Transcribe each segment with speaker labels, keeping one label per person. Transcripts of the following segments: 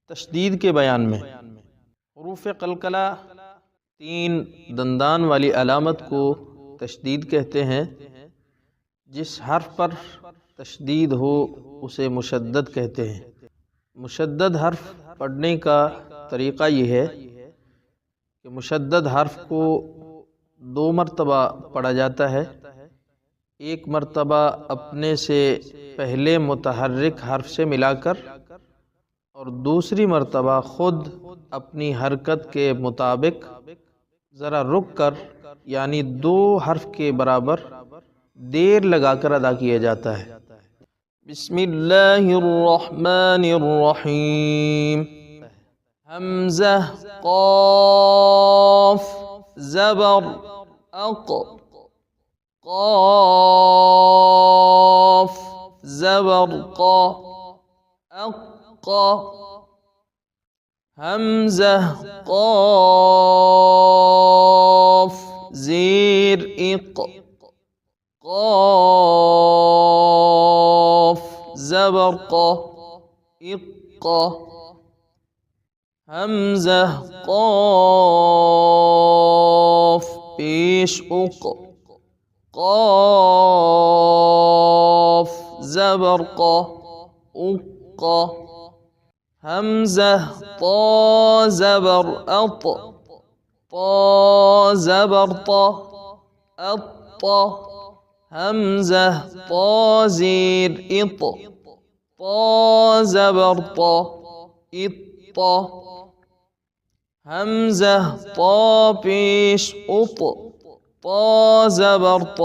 Speaker 1: तशदीद के बयान में हुरूफ़ क़लक़ला तीन दंदान वाली अलामत को तशदीद कहते हैं। जिस हर्फ पर तशदीद हो उसे मुशद्दद कहते हैं। मुशद्दद हर्फ पढ़ने का तरीक़ा ये है कि मुशद्दद हर्फ को 2 मरतबा पढ़ा जाता है। एक मरतबा अपने से पहले मुतहर्रिक हर्फ से मिलाकर और दूसरी मरतबा ख़ुद अपनी हरकत के मुताबिक ज़रा रुक कर यानी 2 हर्फ के बराबर देर लगाकर अदा किया जाता है। बिस्मिल्लाहिर्रहमानिर्रहीम। हमज़ा क़ाफ़ ज़बर अक़ क़ाफ़ ज़बर क़ अक़ हमज़ा क़ाफ़ ज़ेर इक़ क़ाफ़ ज़बर क़ इक़ हमज़ा क़ाफ़ पेश उक़ क़ाफ़ ज़बर क़ उक़ हमज़ा ता ज़बर अत ता ज़बर त अत हमज़ा ता ज़ेर इत ता ज़बर त इत हमज़ा ता पेश उत ता ज़बर त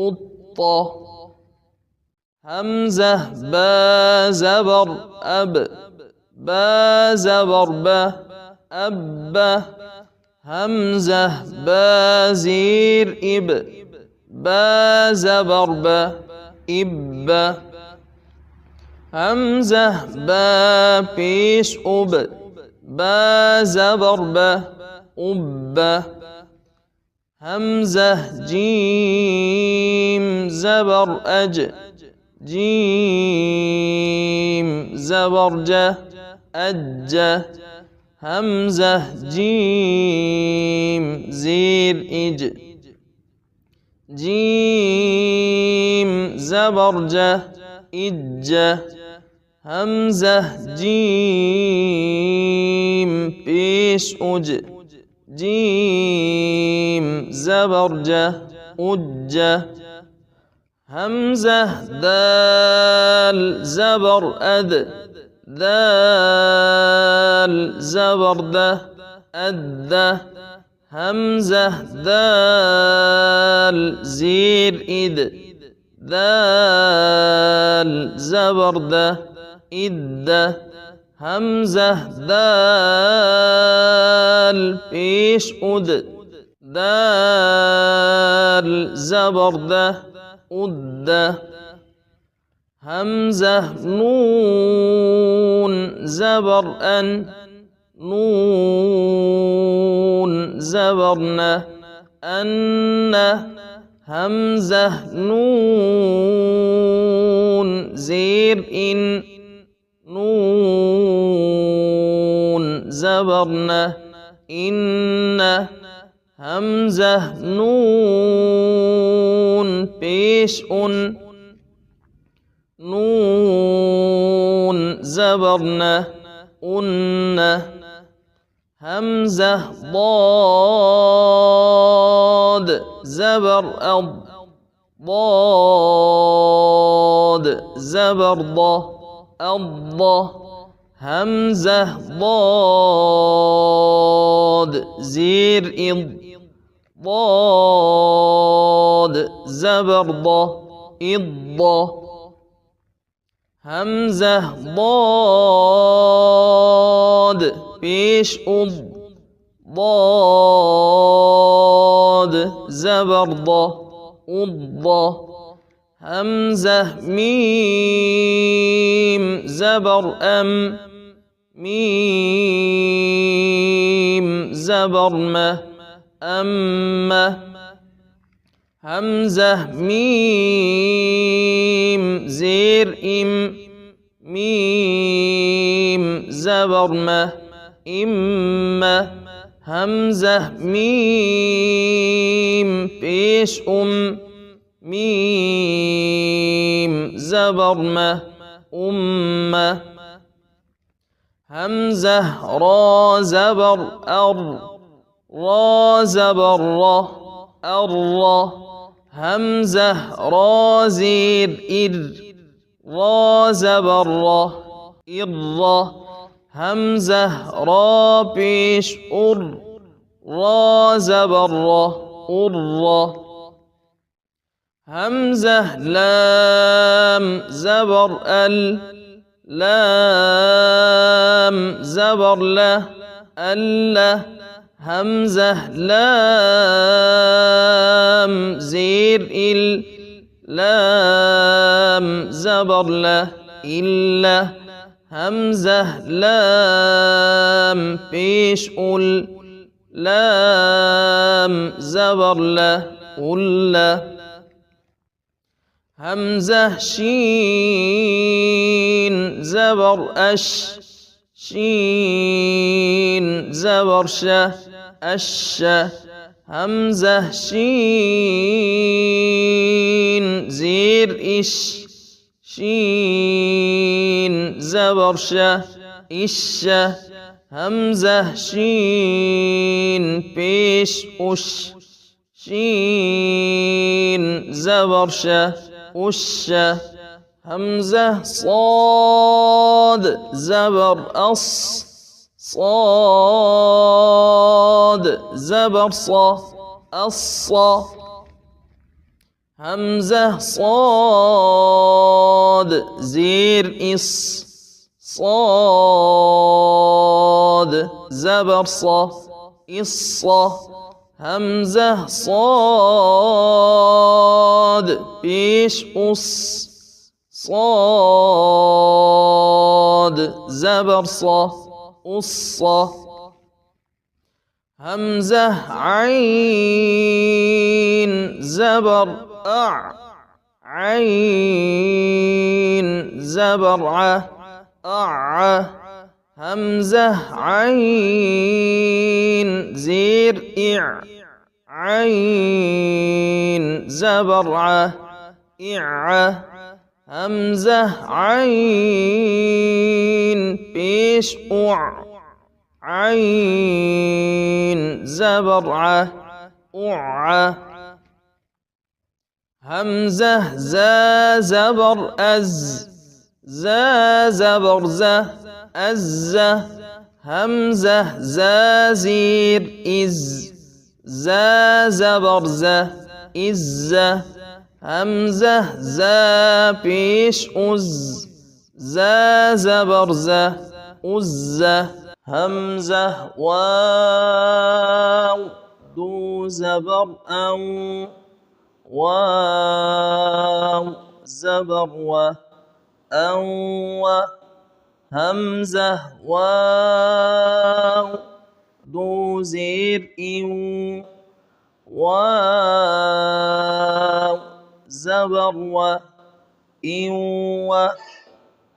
Speaker 1: उत हमज़ा बा ज़बर अब बा ज़बर ब अब हमज़ा बा ज़ेर इब बा ज़बर ब इब हमज़ा बा पेश उब बा ज़बर ब उब हमज़ा जीम ज़बर अज जीम ज़बर ज अज हमज़ा जीम ज़ेर इज जीम ज़बर ज इज हमज़ा जीम पेश उज जीम ज़बर ज उज हमज़ा दाल ज़बर अद दाल ज़बर द अद हमज़ा दाल ज़ेर इद दाल ज़बर द इद हमज़ा दाल पेश उद दाल ज़बर द उद हमज़ा नून ज़बर अन नून ज़बर न अन हमज़ा नून ज़ेर इन नून ज़बर न इन हमज़ा नून पेश उन नून ज़बर न उन हमज़ा ضاد ज़बर अद ضاد ज़बर ض अद हमज़ा ضاد ज़ेर इद ضاد ज़बर ض इद हमज़ा ضاد पेश उद ضاد ज़बर ض उद हमज़ा मीम ज़बर अम मीम ज़बर म अम हमज़ा मीम ज़ेर इम मीम زبر ما إما همزة ميم پیش ميم زبر ما أمة همزة را زبر را زبر را همزة را زير را زبر را همزة را پیش را زبر را همزة لام زبر لام زبر له همزة لام زير لام زبر له إلا همزة لام پیش لام زبر له همزة شين زبر شين زبر همزة شين زير شين زبر همزة شين پیش شين زبر همزة صاد زبر صاد زبر همزة صاد زير صاد زبر همزة صاد پیش صاد زبر همزة عين زبر عين زبر همزة عين زير عين زبر همزة عين پیش عين زبر همزة زا زبر زا زبر همزة زا زير زا زبر همزة زا پیش زا زبر همزة واو دو زبر واو زبر همزة واو دو زير واو زبر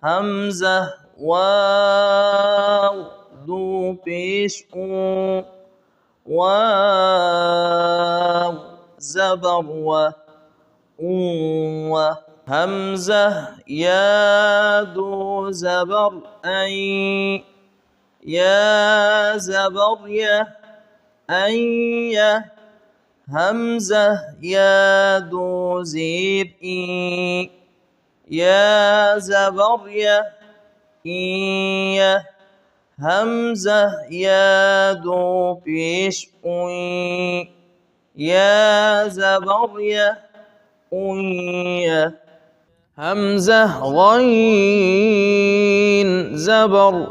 Speaker 1: همزة واو دو پیش واو زبر همزة يا دو زبر يا زبر يا همزة يا دو زير يا زبر يا همزة يا دو پیش يا زبر يا همزة غين زبر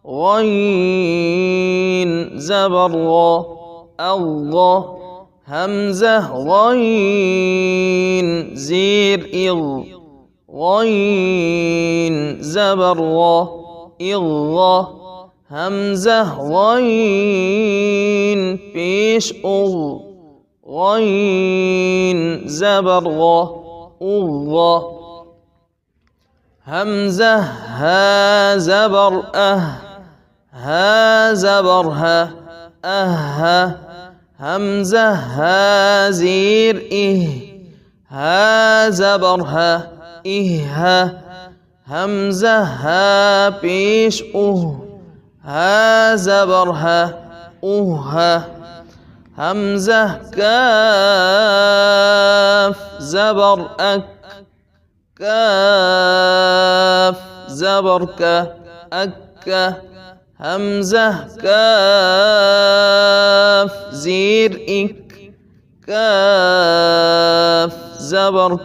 Speaker 1: غين زبر الله همزة غين زير غين زبر همزة غين پیش غين زبر همزة ها زبر ها زبر ها همزة ها زير ها زبر ها همزة ها پیش ها زبر ها همزة كاف زبر كاف زبر همزة كاف زير كاف زبر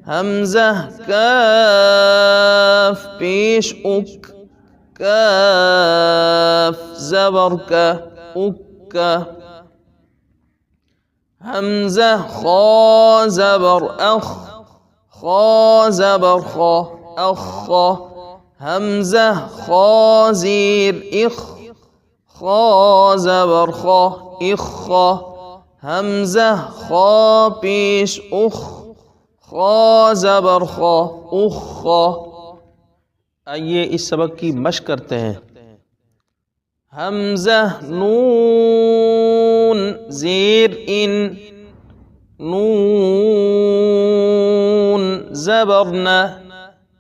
Speaker 1: همزة كاف پیش كاف زبر همزة خا زبر خا زبر همزة خا زير خا زبر همزة خا پیش خا زبر آئیے اس سبق کی مشق کرتے ہیں. حمزہ نون زیر نون زبرنا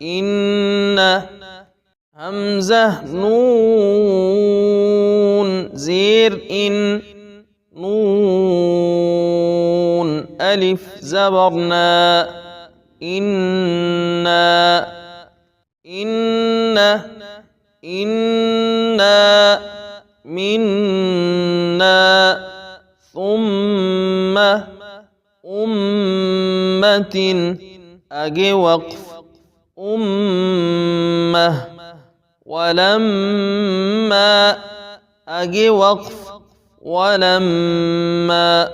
Speaker 1: إن حمزة نون زير نون ألف زبرنا إنا منا ثم أمة أجي وقف أمة ولما أجي وقف ولما